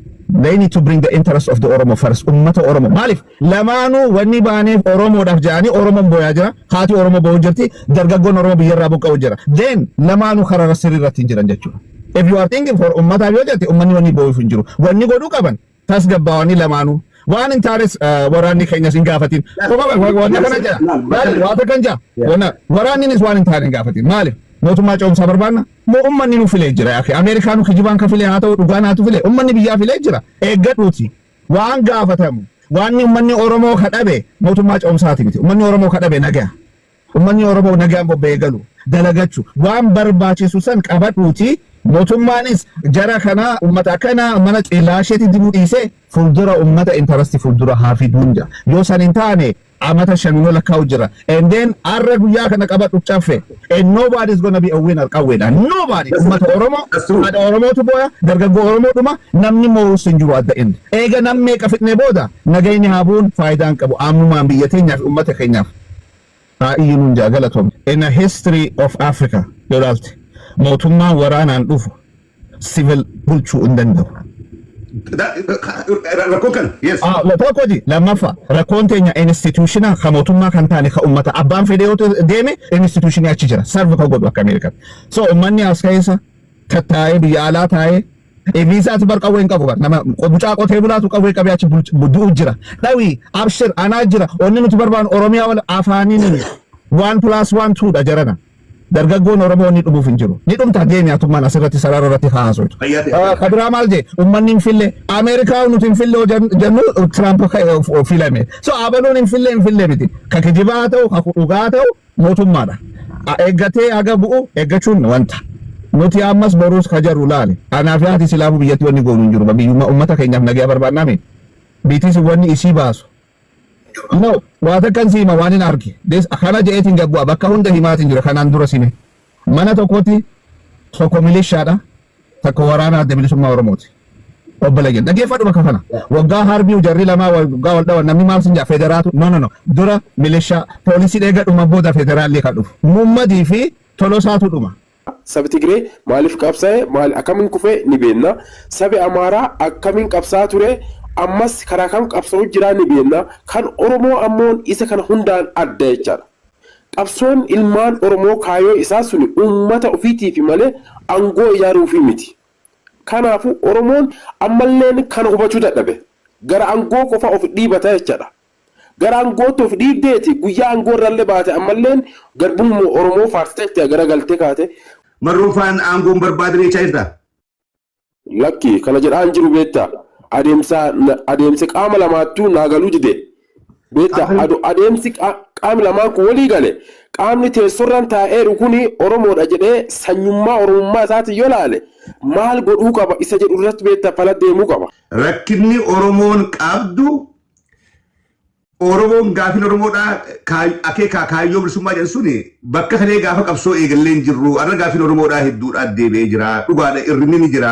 A: they need to bring the interest of the Oromo first. Ummata Oromo maalif lamaanu wanni baaneef Oromoodhaaf jedhanii Oromoon booyaa jira haati Oromoo boo'u jirti dargaggoon Oromoo biyyarraa buqqa'u jira then lamaanu karaa sirriirratti hin jiran jechuudha. If you are thinking for ummataaf yoo jette ummanni wanni boo'uuf hin jiru wanni godhuu qaban tasgabbaa'anii lamaanu waan hin taanes waraanni keenyas hin gaafatin. Wanna kana jira waata kan jira waraanninis waan hin taane hin gaafatin maalif mootummaa ce'umsaa barbaadna moo ummanni nu filee jira yaafi Ameerikaanu kijibaan ka filee haa ta'u dhugaan haatu filee ummanni biyyaa filee jira eeggadhuuti waan gaafatamu waan ummanni Oromoo kadhabe mootummaa ce'umsaati miti ummanni Oromoo kadhabe nagaa ummanni Oromoo nagaan bobba'ee galu dalagachu waan barbaachisu san qabadhuuti mootummaanis jara kana ummata kana mana xilaasheeti dibuu dhiise fuuldura ummata interesti fuuldura haafiduunja yoo san hin taane amata shanino lakkaa'u jira and then arra guyyaa kana qabadhu caffe and nobody is gonna be a winner qawweedha nobody ummata oromoo ada oromootu booya dargaggoo oromoodhuma namni mo'us hin jiru at the end eega nammee qafitne booda nagayni haabuun faayidaan qabu amnumaan biyya teenyaaf ummata keenyaaf haa'iyyinuun jaagalatom in a history of Africa yodaalte mootummaa waraanaan dhufu civil bulchuu hin danda'u.
D: Rakkoon kan yes.
A: Tokkoji lammaffaa rakkoon teenya institutional kan mootummaa kan taane kan ummata abbaan fedhee deeme institutionii achi jira sarva kan godhu akka Ameerikaatti. So ummanni as keessa tattaa'ee biyya alaa taa'ee viisaati bar qawwee hin qabu bar nama bucaa qotee bulaatu qawwee qabee achi du'u jira. Dhawii abshir anaa jira onni nuti barbaannu Oromiyaa wal afaaniin 1+1 dha jarana. dargaggoon Oromoo ni dhumuuf hin jiru. Ni dhumta deemi atummaan asirratti sarara irratti haasoitu. Kabira maal jee ummanni hin fille Ameerikaa nuti hin fille jennu Trump filame. So abaluun hin fille miti. Ka kijibaa ta'u ka dhugaa ta'u mootummaadha. Eeggatee haga bu'u eeggachuun wanta. Nuti ammas boruus ka jaru laale. Anaaf yaati silaafu biyyatti wanni goonu hin jiru. Biyyummaa uummata keenyaaf nagaa barbaanname. Biitis wanni isii baasu. No, wata kan sima wanin argi. Des kana jeetin gabwa bakka hunda himatin jira kanan dura sime. Mana tokkoti tokko milishaadha. Takko waraana adda bilisummaa Oromooti. Obbalageen dhageeffadhu bakka kana. Waggaa harbii jarri lama waggaa wal dhawan namni maal sinja federaatu. No. Dura milishaa poolisii eegadhuma booda federaalli kan dhufu. Mummadii fi tolosaatu dhuma.
E: Sabi Tigree maaliif qabsaa'e maal akkamiin kufee ni beekna. Sabi Amaaraa akkamiin qabsaa ture ammas karaa kam qabsoo jiraa ni beekna. Kan Oromoo ammoon isa kana hundaan adda jechaadha. Qabsoon ilmaan Oromoo kaayoo isaa suni uummata ofiitiif malee aangoo ijaaruufi miti. Kanaafuu Oromoon ammalleen kana hubachuu dadhabe. Gara aangoo qofa of dhiibata jechaadha. Gara aangootti of dhiibdeeti guyyaa aangoo irrallee baate ammalleen garbummaa Oromoo faarsiteetti gara galtee kaate.
D: Marruufaan aangoon barbaadanii jechaa jirta.
E: Lakki kana jedhaan jiru beektaa. Adeemsi qaama lamaattuu naagaluu dide. Beektaa adeemsi qaama lamaan kun walii gale. Qaamni teessorraan taa'eeru kuni Oromoodha jedhee sanyummaa Oromummaa isaati yoo laale maal godhuu qaba isa jedhu irratti beektaa fala deemuu qaba.
D: Rakkinni Oromoon qabdu Oromoon gaafin Oromoodhaa akeekaa kaayyoo bilisummaa jedhan suni bakka kanee gaafa qabsoo eegallee hin jirru arra gaafin Oromoodhaa hedduudhaa deebi'ee jira dhugaadha irrinni ni jira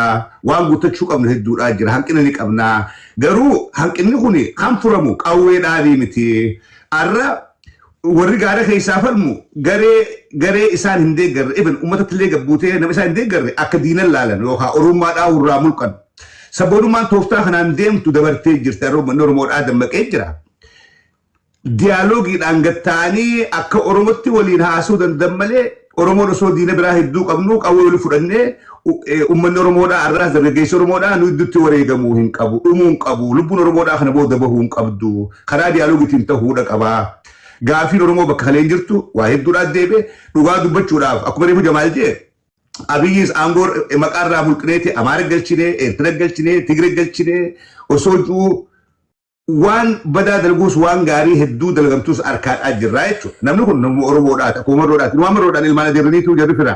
D: waan guuttachuu qabnu hedduudhaa jira hanqina ni qabna garuu hanqinni kuni kan furamu qawweedhaafi miti arra warri gaara keessaa falmu garee isaan hin deeggarre even uummatattillee gabbuutee nama isaan hin deeggarre akka diinan laalan yookaan Oromummaadhaa hurraa mulqan sabboonummaan tooftaa kanaan deemtu dabartee jirti arra uummanni Oromoodhaa dammaqee jira. Diyaalogiidhaan gattaanii akka Oromootti waliin haasuu danda'an malee Oromoon osoo diina biraa hedduu qabnu qawwee walii fudhannee uummanni Oromoodhaa arraas dargaggeessi Oromoodhaa nu idduutti wareegamuu hin qabu dhumuu hin qabu lubbuun Oromoodhaa kana booda bahuu hin qabdu karaa diyaalogiitiin ta'uudha qabaa. Gaafiin Oromoo bakka kaleen jirtu waa hedduudhaan deebi'e dhugaa dubbachuudhaaf akkuma reefu Jamaal jee Abiyyis aangoo maqaarraa mulqineeti Amaara galchinee Eertira galchinee Tigire galchinee osoo jiru waan badaa dalguus waan gaarii hedduu dalgamtus harkaadhaa jirraa jechuudha. Namni kun nama Oromoodhaati akkuma Marroodhaati. Ilmaan Marroodhaan ilmaan adeeraniitu jarri fira.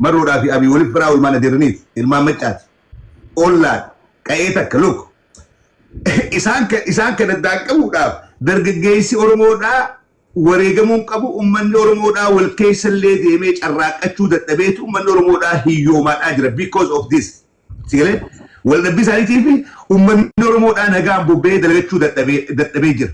D: Marroodhaa fi Abii waliif firaa ilmaan adeeraniiti. Ilmaan Maccaati. Ollaan qa'ee takka luk. Isaan kana daaqabuudhaaf dargaggeessi Oromoodhaa wareegamuun qabu uummanni Oromoodhaa wal keessallee deemee carraaqqachuu dadhabeetu uummanni Oromoodhaa hiyyoomaadhaa jira because of this. Sigalee waldhabbii isaaniitiif uummanni Oromoodhaa nagaan bobbee dalagachuu dadhabee jira.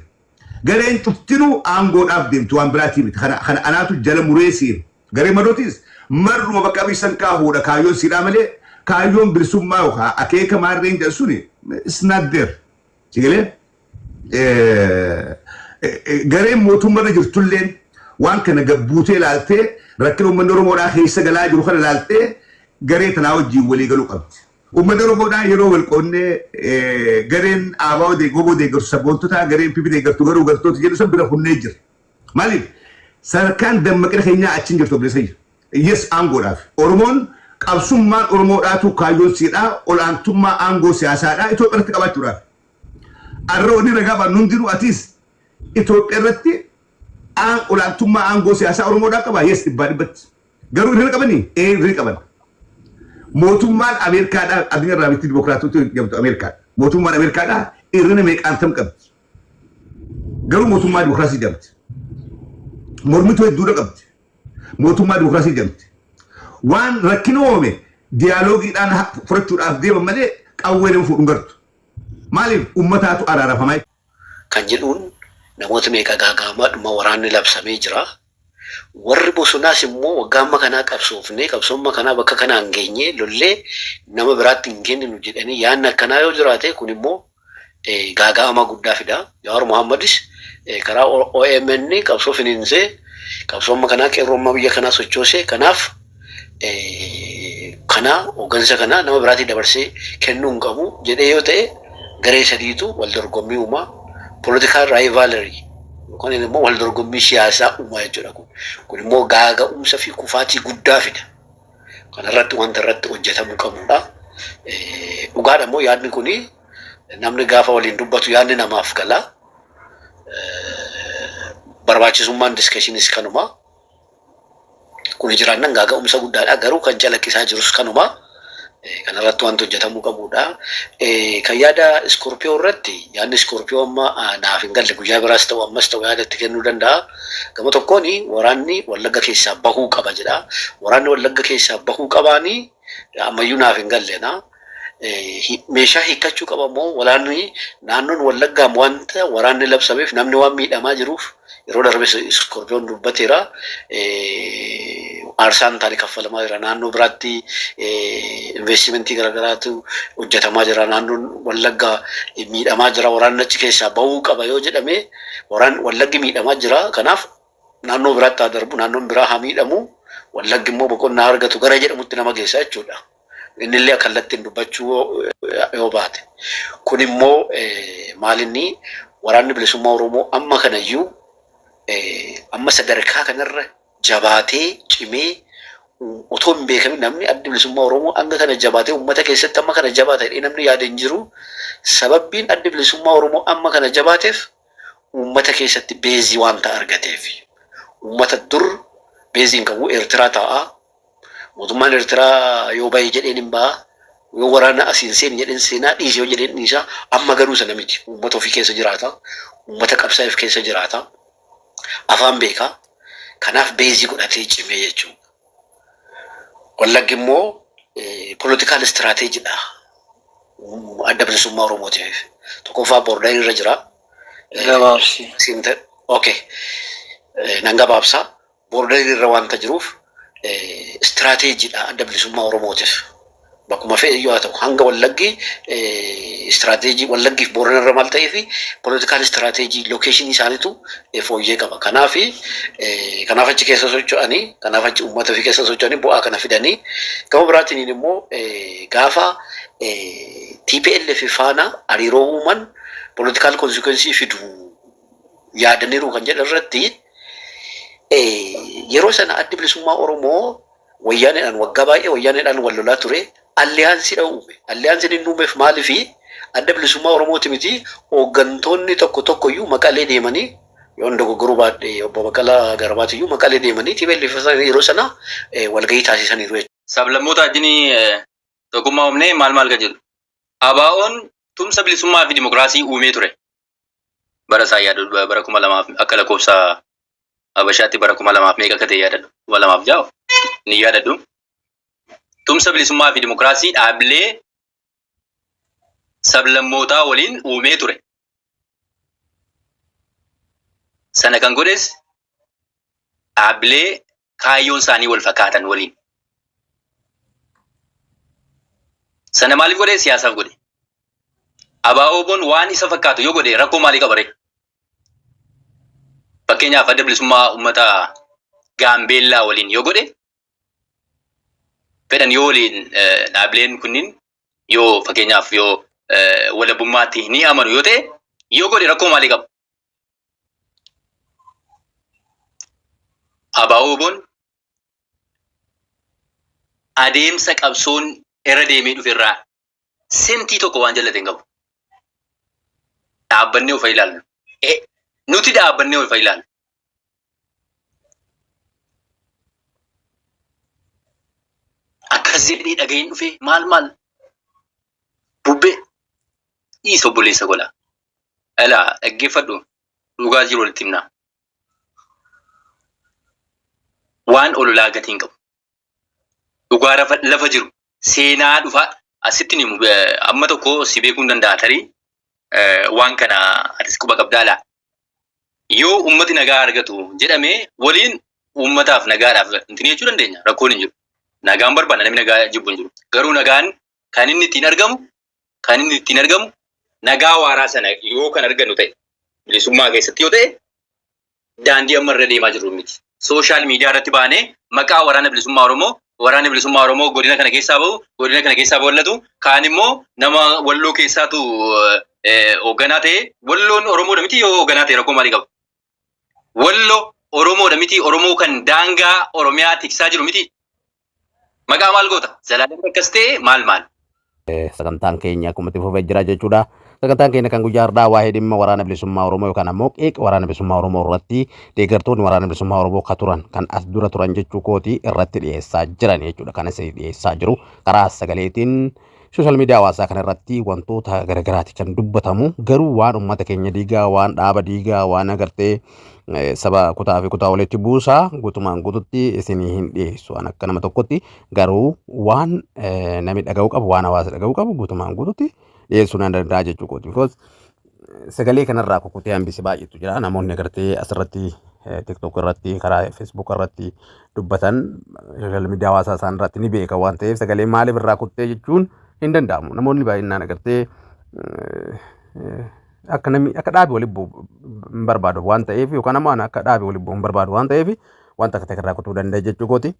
D: Gareen cuftinuu aangoodhaaf deemtu waan biraatii miti. Kana anaatu jala mureessiin. Garee madootis marruma bakka abiisan kaahuudha kaayyoon siidhaa malee kaayyoon bilisummaa yookaan akeeka maarreen jedhu suni it's not there. Sigalee gareen mootummaarra jirtulleen waan kana gabbuutee ilaaltee rakkina uummanni Oromoodhaa keessa galaa jiru kana ilaaltee garee tanaa wajjin walii galuu qabdi. Uummanni Oromoodhaa yeroo wal qoonnee gareen aabaa gooboo deeggartu sabboontota gareen pipi deeggartu garuu gartoota jedhu san bira hunnee jira. Maaliif sadarkaan dammaqina keenyaa achiin jirtu obboleessa jira. Yes aangoodhaaf. Oromoon qabsummaan Oromoodhaatu kaayyoon siidhaa olaantummaa aangoo siyaasaadhaa Itoophiyaatti qabaachuudhaaf. Arra wanni ragaa baanu hundinuu atiis Itoophiyaa irratti olaantummaa aangoo siyaasaa Oromoodhaa qaba. Yes dhibbaa dhibbatti. Garuu hirrina qabanii? Hirrina qaban. Mootummaan Ameerikaadhaa addunyaa irraa bitti dimokiraatota jedhamtu Ameerikaa. Mootummaan Ameerikaadhaa hirrina meeqaantam qabdi. Garuu mootummaa dimokiraasii jedhamti. Mormituu hedduudha qabdi. Mootummaa dimokiraasii jedhamti. Waan rakkina uumame diyaaloogiidhaan furachuudhaaf deeman malee qawwee nama fuudhuun gartu. Maaliif uummataatu araarafamaa?
F: Kan jedhuun namoota meeqa gaagaamaadhuma waraanni labsamee jira. Warri bosonaas immoo waggaa amma kanaa qabsoofnee qabsoomma kanaa bakka kanaa hin geenye lollee nama biraatti hin kenninu jedhanii yaadni akkanaa yoo jiraate kun immoo gaagaama guddaa fida. Jawaar Muhammadis karaa OMN qabsoo finiinsee qabsoomma kanaa qeerroommaa biyya kanaa sochoosee kanaaf kana hooggansa kana nama biraatti dabarsee kennuu hin qabu jedhee yoo ta'e garee sadiitu wal dorgommii uumaa political rivalry yookaan immoo wal dorgommii siyaasaa uumaa jechuudha. Kun immoo gaaga'umsa fi kufaatii guddaa fida. Kanarratti wanta irratti hojjetamuu qabudha. Dhugaadha immoo yaadni kuni namni gaafa waliin dubbatu yaadni namaaf gala. Barbaachisummaan diskeshiniis kanuma. Kun jiraannan gaaga'umsa guddaadha. Garuu kan calaqqisaa jirus kanuma. Kanarratti wanti hojjetamuu qabudha. Kan yaada Iskoorpiyoo irratti yaadni Iskoorpiyoo amma naaf hin galle guyyaa biraas ta'u ammas ta'u yaada itti kennuu danda'a. Gama tokkoon waraanni Wallagga keessaa bahuu qaba jedha. Waraanni Wallagga keessaa bahuu qabaanii ammayyuu naaf hin galleena. Meeshaa hiikkachuu qaba immoo waraanni naannoon Wallaggaa wanta waraanni labsameef namni waan miidhamaa jiruuf yeroo darbe Iskoorpiyoon dubbateera. Aarsaan taanii kaffalamaa jira. Naannoo biraatti investimentii garaagaraatu hojjetamaa jira. Naannoon Wallaggaa miidhamaa jira. Waraanni achi keessaa bahuu qaba yoo jedhame Wallaggi miidhamaa jira. Kanaaf naannoo biraatti haa darbu. Naannoon biraa haa miidhamu. Wallaggi immoo boqonnaa argatu gara jedhamutti nama geessa jechuudha. Innillee kallattiin dubbachuu yoo baate. Kun immoo maalinni waraanni bilisummaa Oromoo amma kanayyuu amma sadarkaa kanarra jabaatee cimee otoo hin beekamin namni adda bilisummaa Oromoo hanga kana jabaatee uummata keessatti amma kana jabaatee namni yaada hin jiru. Sababbiin adda bilisummaa Oromoo amma kana jabaateef uummata keessatti beezii wanta argateef. Uummata dur beeziin qabu Eertiraa ta'a. Mootummaan Eertiraa yoo bahe jedheen hin baha. Yoo waraana asiin seen jedheen seenaa dhiisee yoo jedheen dhiisa. Amma garuu sana miti. Uummata ofii keessa jiraata. Uummata qabsaa'eef keessa jiraata. Afaan beekaa. Kanaaf beezii godhatee cimee jechuudha. Wallaggi immoo political strateejiidha. Adda bilisummaa Oromootiif. Tokkoffaa boordaa irra jira.
C: Gabaabsi.
F: Okay. Nan gabaabsaa. Boordaa irra wanta jiruuf strateejiidha adda bilisummaa Oromootiif. Bakkuma fe'e yoo ta'u hanga Wallaggi strateejii Wallaggiif boordaa irra maal ta'ee fi political strateejii location isaaniitu fooyyee qaba. Kanaaf achi keessa socho'anii kanaaf achi uummata fi keessa socho'anii bu'aa kana fidanii gama biraatiin immoo gaafa TPLF faana hariiroo uuman political consequence fidu yaadaniiru kan jedhan irratti yeroo sana adda bilisummaa Oromoo wayyaanedhaan waggaa baay'ee wayyaanedhaan wal lolaa ture. Alliyaansiidha uume. Alliyaansiin inni uumeef maaliifi adda bilisummaa Oromooti miti hooggantoonni tokko iyyuu Maqalee deemanii yoo dogoggoruu baadhee obbo Baqqalaa Garbaatu iyyuu Maqalee deemanii TPLF yeroo sana walgahii taasisaniiru jechuudha.
H: Sablammoota wajjin tokkummaa uumnee maal kan jedhu. ABO'n tumsa bilisummaa fi dimokiraasii uumee ture. Bara isaa yaadadhu bara 2000 akka lakkoofsa Habashaatti bara 2000 meeqa akka ta'e yaadadhu. 2006 ni yaadadhu. Tumsa bilisummaa fi dimokiraasii dhaabbilee sablammootaa waliin uumee ture. Sana kan godhes dhaabbilee kaayyoon isaanii wal fakkaatan waliin. Sana maaliif godhe? Siyaasaaf godhe. ABO'n waan isa fakkaatu yoo godhe rakkoo maalii qaba ree? Fakkeenyaaf adda bilisummaa uummata Gaambeellaa waliin yoo godhe fedhan yoo waliin dhaabbileen kunniin yoo fakkeenyaaf yoo walabummaatti ni amanu yoo ta'e yoo godhe rakkoo maalii qaba? ABO'n adeemsa qabsoon irra deemee dhuferraa sentii tokko waan jallate hin qabu. Dhaabbannee of ilaallu. Nuti dhaabbannee of ilaallu. akkas jedhee dhaga'een dhufee maal bubbee dhiisa obboleessa gola. Alaa dhaggeeffadhu dhugaa jiru walitti himnaa. Waan ololaa gatiin qabu. Dhugaa lafa jiru seenaa dhufaa asitti ni amma tokko si beekuu hin danda'a tarii waan kana atis quba qabdaa. Yoo ummati nagaa argatu jedhamee waliin ummataaf nagaadhaaf intini jechuu dandeenya. Rakkoon hin jiru. Nagaan barbaada namni nagaa jibbu hin jiru. Garuu nagaan kan inni ittiin argamu nagaa waaraa sana yoo kan argannu ta'e bilisummaa keessatti yoo ta'e daandii amma irra deemaa jirru miti. Sooshaal miidiyaa irratti baanee maqaa waraana bilisummaa Oromoo godina kana keessaa bahu, godina kana keessaa bal'atu, kaan immoo nama walloo keessaatu hoogganaa ta'e, walloon Oromoodha miti yoo hoogganaa ta'e rakkoo maalii qaba? Walloo Oromoodha miti, Oromoo kan daangaa Oromiyaa tiksaa jiru miti. Maqaa maal goota? Zalaaleen akkas ta'e maal?
B: Sagantaan keenya akkuma itti fufee jira jechuudha. Sagantaan keenya kan guyyaa har'aa waa'ee dhimma waraana bilisummaa Oromoo yookaan ammoo qeeqa waraana bilisummaa Oromoo irratti deeggartoonni waraana bilisummaa Oromoo kan as dura turan jechuu kooti irratti dhiyeessaa jiran jechuudha. Kan asii dhiyeessaa jiru karaa sagaleetiin sooshaal miidiyaa hawaasaa kana irratti wantoota garaagaraati kan dubbatamu. Garuu waan uummata keenya diigaa, waan dhaaba diigaa, waan agartee saba kutaa fi kutaa walitti buusaa guutumaan guututti isinii hin dhiyeessu. Waan akka nama tokkotti garuu waan namni dhaga'uu qabu, waan hawaasa dhaga'uu qabu guutumaan guututti dhiyeessuu nan danda'a jechuu kooti. Because sagalee kanarraa kukkutee hambisi baay'eetu jira. Namoonni agartee asirratti TikTok irratti, karaa Facebook irratti dubbatan sooshaal miidiyaa hawaasaa isaan irratti ni beeka waan ta'eef sagalee maaliif irraa kuttee jechuun hin danda'amu. Namoonni baay'inaan agartee akka dhaabii waliin bu'u hin barbaadu waan ta'eef yookaan ammoo akka dhaabii waliin bu'u hin barbaadu waan ta'eef wanta akka ta'e irraa kutuu danda'a jechuu kooti.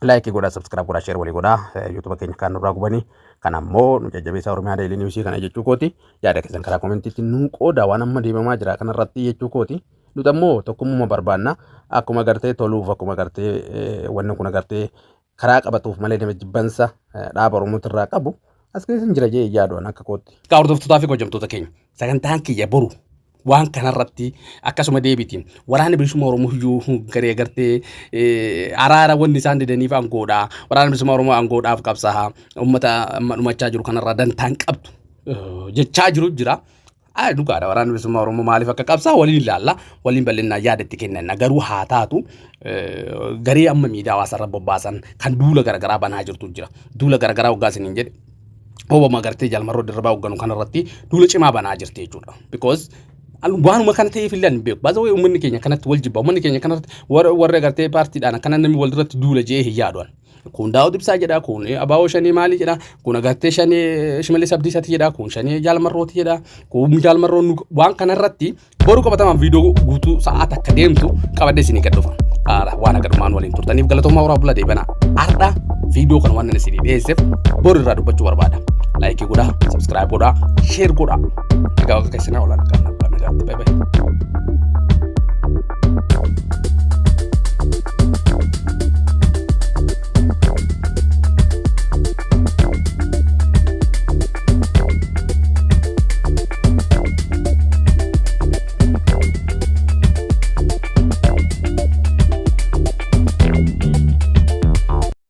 B: Laayikii godhaa, sabskiraayib godhaa, sheer walii godhaa. Yuutuuba keenya kan nurraa gubanii kan ammoo nu jajjabeessaa Oromiyaa Deelii Niwusii kana jechuu kooti. Yaada keessan karaa koomentiitti nu qooda waan amma deemamaa jira kanarratti jechuu kooti. Nuti ammoo tokkummaa barbaanna. Akkuma agartee toluuf, akkuma agartee wanni kun agartee karaa qabatuuf malee nama jibbansa dhaaba Oromootti irraa qabu as keessan jira jee yaaduun akka kootti. Kaa hordoftoota fi hojjamtoota keenya sagantaan kiyya boru waan kanarratti akkasuma deebitiin waraana bilisummaa Oromoo iyyuu garee agartee araara wanni isaan didaniif aangoodha. Waraana bilisummaa Oromoo aangoodhaaf qabsaa'aa uummata dhumachaa jiru kanarraa dantaan qabdu jechaa jira. Dhugaadha waraana bilisummaa Oromoo maaliif akka qabsaa'u waliin ilaalla, waliin bal'inaa yaadatti kennan. Garuu haa taatu garee amma miidiyaa hawaasarra bobbaasan kan duula garaagaraa banaa jirtu jira. Duula garaagaraa waggaa isiniin jedhe Obama agartee Jaalmarroo Dirribaa hoogganu kanarratti duula cimaa banaa jirti jechuudha. Because waanuma kana ta'eef illee hin beeku. Baay'ee uummanni keenya kanatti wal jibba. Uummanni keenya kanatti warra agartee paartiidhaan akkana namni walirratti duula jee hin yaaduun. Kun Daawud Ibsaa jedha, kun Abaawoo Shanii maali jedha, kun agartee Shanii Shimallis Abdiisaati jedha, kun Shanii Jaalmarrooti jedha, kun Jaalmarroon waan kanarratti boru qabatamaan viidiyoo guutuu sa'aat akka deemtu qabadde isinii gad dhufa. Waan agarmaan waliin turtaniif galatoomaa warra bulaa deebana. Har'a viidiyoo kana waan isinii dhiyeesseef boru irraa dubbachuu barbaada. Laayikii godhaa, sabskiraayib godhaa, sheer godhaa. Egaa akka isin hawlaan kan nagaatti. Bye bye.